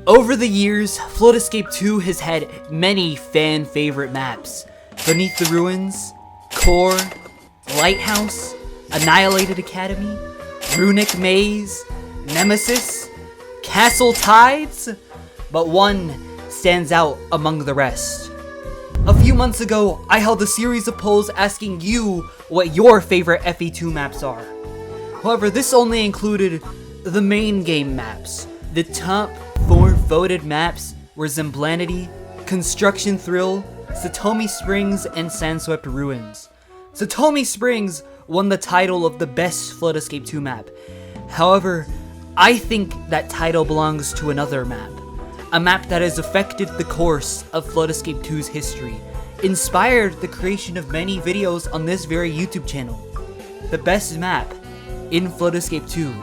Over the years, Flood Escape 2 has had many fan favorite maps. Beneath the Ruins, Core, Lighthouse, Annihilated Academy, Runic Maze, Nemesis, Castle Tides, but one stands out among the rest. A few months ago, I held a series of polls asking you what your favorite FE2 maps are. However, this only included the main game maps. The top 4 voted maps were Zemblanity, Construction Thrill, Satomi Springs, and Sandswept Ruins. Satomi Springs won the title of the best Flood Escape 2 map. However, I think that title belongs to another map. A map that has affected the course of Flood Escape 2's history, inspired the creation of many videos on this very YouTube channel. The best map in Flood Escape 2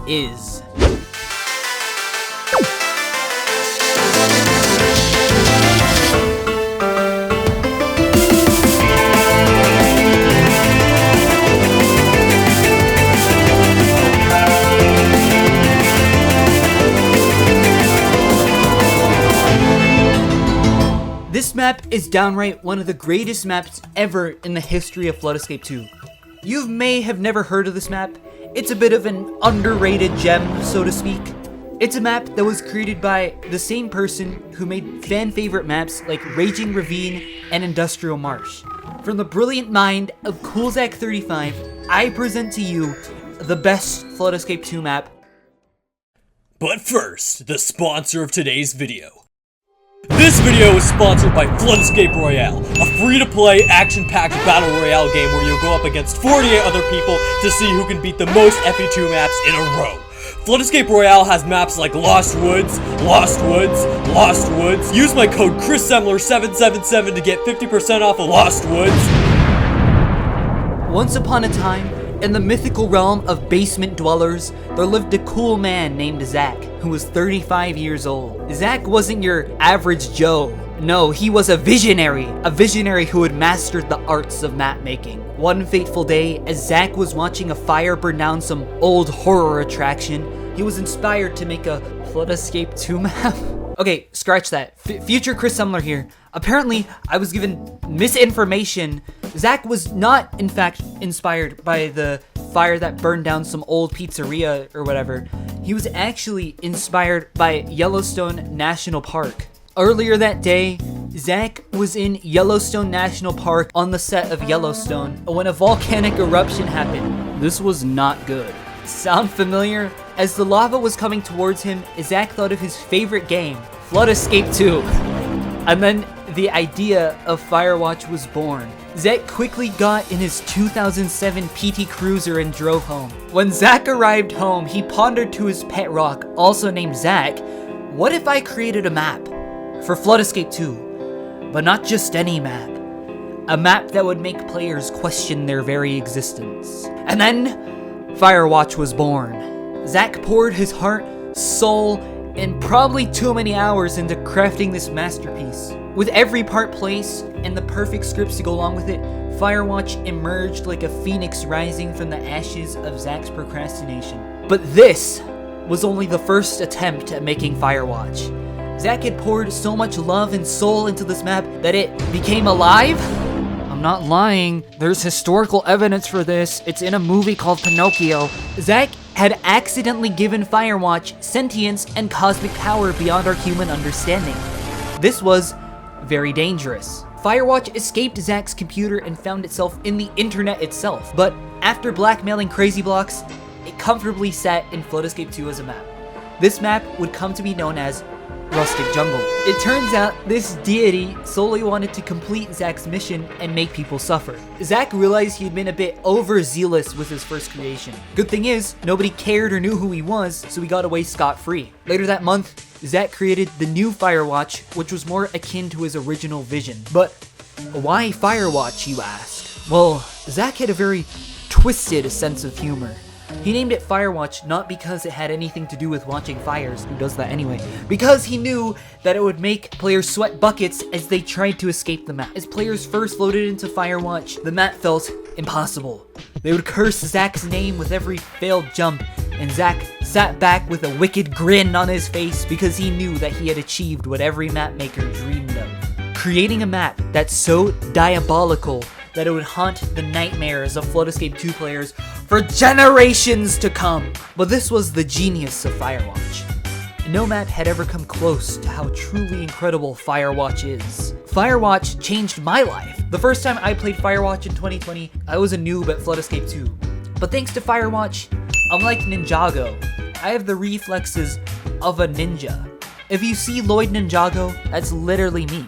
is... This map is downright one of the greatest maps ever in the history of Flood Escape 2. You may have never heard of this map. It's a bit of an underrated gem, so to speak. It's a map that was created by the same person who made fan favorite maps like Raging Ravine and Industrial Marsh. From the brilliant mind of CoolZack35, I present to you the best Flood Escape 2 map. But first, the sponsor of today's video. This video is sponsored by Flood Escape Royale, a free-to-play, action-packed battle royale game where you'll go up against 48 other people to see who can beat the most FE2 maps in a row. Flood Escape Royale has maps like Lost Woods, Lost Woods, Lost Woods. Use my code ChrisSemler777 to get 50% off of Lost Woods. Once upon a time, in the mythical realm of basement dwellers, there lived a cool man named Zach, who was 35 years old. Zach wasn't your average Joe. No, he was a visionary who had mastered the arts of map making. One fateful day, as Zach was watching a fire burn down some old horror attraction, he was inspired to make a Flood Escape 2 map. Okay, scratch that. Future Chris Semler here. Apparently, I was given misinformation. Zach was not, in fact, inspired by the fire that burned down some old pizzeria or whatever. He was actually inspired by Yellowstone National Park. Earlier that day, Zach was in Yellowstone National Park on the set of Yellowstone when a volcanic eruption happened. This was not good. Sound familiar? As the lava was coming towards him, Zach thought of his favorite game, Flood Escape 2. And then the idea of Firewatch was born. Zach quickly got in his 2007 PT Cruiser and drove home. When Zach arrived home, he pondered to his pet rock, also named Zach, what if I created a map for Flood Escape 2? But not just any map. A map that would make players question their very existence. And then, Firewatch was born. Zach poured his heart, soul, and probably too many hours into crafting this masterpiece. With every part placed and the perfect scripts to go along with it, Firewatch emerged like a phoenix rising from the ashes of Zach's procrastination. But this was only the first attempt at making Firewatch. Zach had poured so much love and soul into this map that it became alive? I'm not lying. There's historical evidence for this. It's in a movie called Pinocchio. Zach had accidentally given Firewatch sentience and cosmic power beyond our human understanding. This was very dangerous. Firewatch escaped Zach's computer and found itself in the internet itself, but after blackmailing crazyblox, it comfortably sat in Flood Escape 2 as a map. This map would come to be known as Rustic Jungle. It turns out this deity solely wanted to complete Zach's mission and make people suffer. Zach realized he'd been a bit overzealous with his first creation. Good thing is, nobody cared or knew who he was, so he got away scot-free. Later that month, Zach created the new Firewatch, which was more akin to his original vision. But why Firewatch, you ask? Well, Zach had a very twisted sense of humor. He named it Firewatch not because it had anything to do with watching fires, who does that anyway, because he knew that it would make players sweat buckets as they tried to escape the map. As players first loaded into Firewatch, the map felt impossible. They would curse Zach's name with every failed jump, and Zach sat back with a wicked grin on his face because he knew that he had achieved what every map maker dreamed of. Creating a map that's so diabolical that it would haunt the nightmares of Flood Escape 2 players for generations to come. But this was the genius of Firewatch. No map had ever come close to how truly incredible Firewatch is. Firewatch changed my life. The first time I played Firewatch in 2020, I was a noob at Flood Escape 2. But thanks to Firewatch, unlike Ninjago, I have the reflexes of a ninja. If you see Lloyd Ninjago, that's literally me.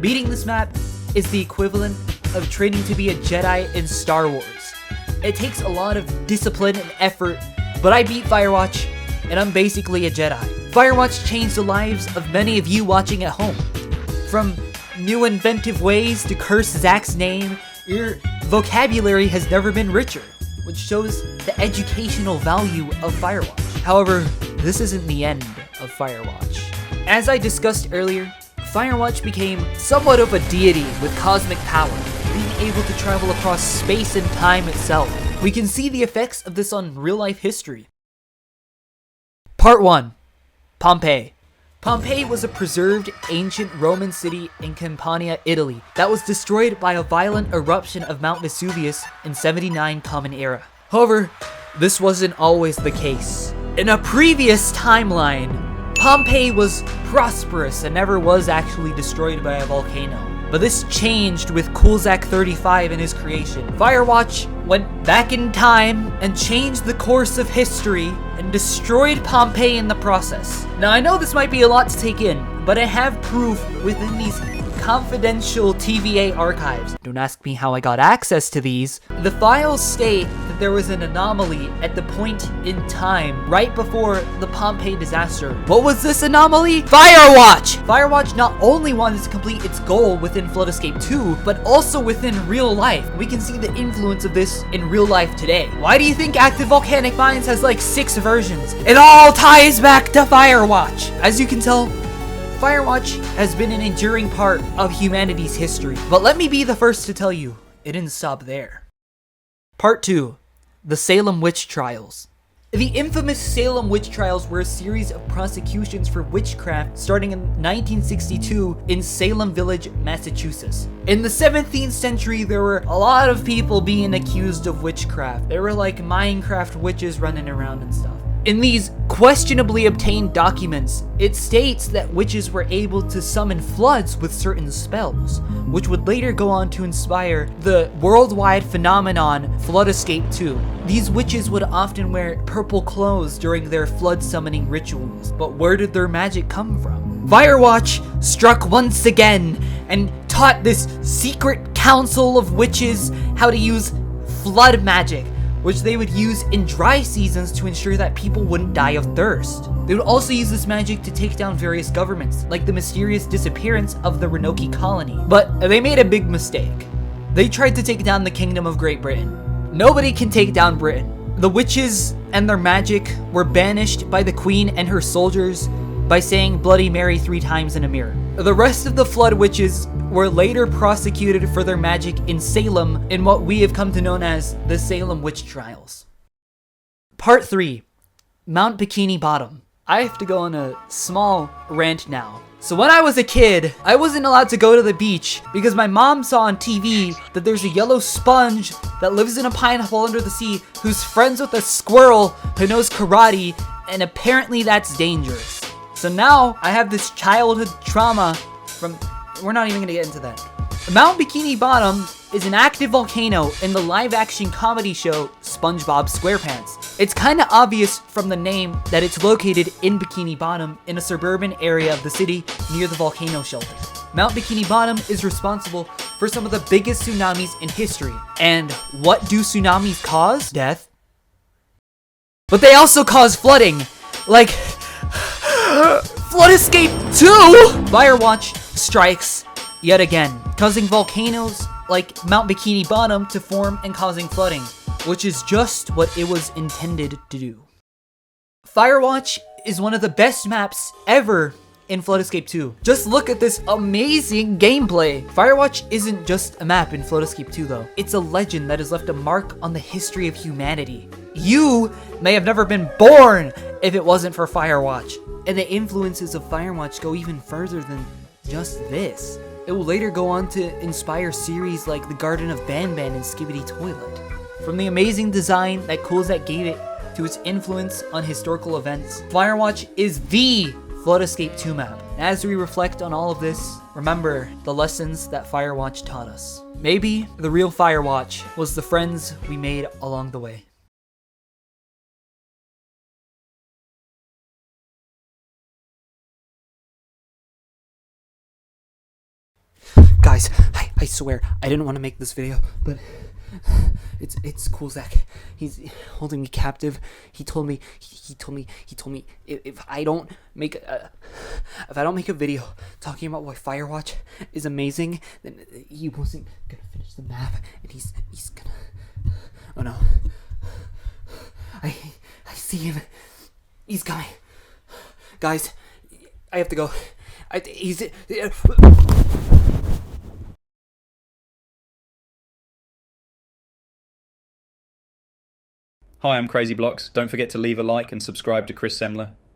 Beating this map is the equivalent of training to be a Jedi in Star Wars. It takes a lot of discipline and effort, but I beat Firewatch, and I'm basically a Jedi. Firewatch changed the lives of many of you watching at home. From new inventive ways to curse Zach's name, your vocabulary has never been richer, which shows the educational value of Firewatch. However, this isn't the end of Firewatch. As I discussed earlier, Firewatch became somewhat of a deity with cosmic power, being able to travel across space and time itself. We can see the effects of this on real-life history. Part 1. Pompeii. Pompeii was a preserved ancient Roman city in Campania, Italy, that was destroyed by a violent eruption of Mount Vesuvius in 79 Common Era. However, this wasn't always the case. In a previous timeline, Pompeii was prosperous and never was actually destroyed by a volcano. But this changed with Coolzak35 and his creation. Firewatch went back in time and changed the course of history and destroyed Pompeii in the process. Now I know this might be a lot to take in, but I have proof within these confidential TVA archives. Don't ask me how I got access to these. The files state that there was an anomaly at the point in time right before the Pompeii disaster. What was this anomaly? Firewatch! Firewatch not only wanted to complete its goal within Flood Escape 2, but also within real life. We can see the influence of this in real life today. Why do you think Active Volcanic Mines has like 6 versions? It all ties back to Firewatch. As you can tell, Firewatch has been an enduring part of humanity's history, but let me be the first to tell you, it didn't stop there. Part 2. The Salem Witch Trials. The infamous Salem Witch Trials were a series of prosecutions for witchcraft starting in 1962 in Salem Village, Massachusetts. In the 17th century, there were a lot of people being accused of witchcraft. There were like Minecraft witches running around and stuff. In these questionably obtained documents, it states that witches were able to summon floods with certain spells, which would later go on to inspire the worldwide phenomenon Flood Escape 2. These witches would often wear purple clothes during their flood summoning rituals, but where did their magic come from? Firewatch struck once again and taught this secret council of witches how to use flood magic, which they would use in dry seasons to ensure that people wouldn't die of thirst. They would also use this magic to take down various governments, like the mysterious disappearance of the Roanoke colony. But they made a big mistake. They tried to take down the Kingdom of Great Britain. Nobody can take down Britain. The witches and their magic were banished by the Queen and her soldiers by saying Bloody Mary 3 times in a mirror. The rest of the Flood Witches were later prosecuted for their magic in Salem in what we have come to know as the Salem Witch Trials. Part 3. Mount Bikini Bottom. I have to go on a small rant now. So when I was a kid, I wasn't allowed to go to the beach because my mom saw on TV that there's a yellow sponge that lives in a pineapple under the sea who's friends with a squirrel who knows karate, and apparently that's dangerous. So now I have this childhood trauma from... We're not even gonna get into that. Mount Bikini Bottom is an active volcano in the live-action comedy show SpongeBob SquarePants. It's kinda obvious from the name that it's located in Bikini Bottom in a suburban area of the city near the volcano shelter. Mount Bikini Bottom is responsible for some of the biggest tsunamis in history. And what do tsunamis cause? Death. But they also cause flooding. Like... Flood Escape 2! Firewatch strikes yet again, causing volcanoes like Mount Bikini Bottom to form and causing flooding, which is just what it was intended to do. Firewatch is one of the best maps ever in Flood Escape 2. Just look at this amazing gameplay. Firewatch isn't just a map in Flood Escape 2 though. It's a legend that has left a mark on the history of humanity. You may have never been born if it wasn't for Firewatch. And the influences of Firewatch go even further than just this. It will later go on to inspire series like The Garden of Banban and Skibidi Toilet. From the amazing design that Coolzak gave it to its influence on historical events, Firewatch is the Flood Escape 2 map. And as we reflect on all of this, remember the lessons that Firewatch taught us. Maybe the real Firewatch was the friends we made along the way. Guys, I swear, I didn't want to make this video, but it's Coolzak. He's holding me captive. He told me if I don't make a video talking about why Firewatch is amazing, then he wasn't gonna finish the map, and he's gonna. Oh no! I see him. He's coming. Guys, I have to go. He's. Hi, I'm crazyblox. Don't forget to leave a like and subscribe to Chris Semler.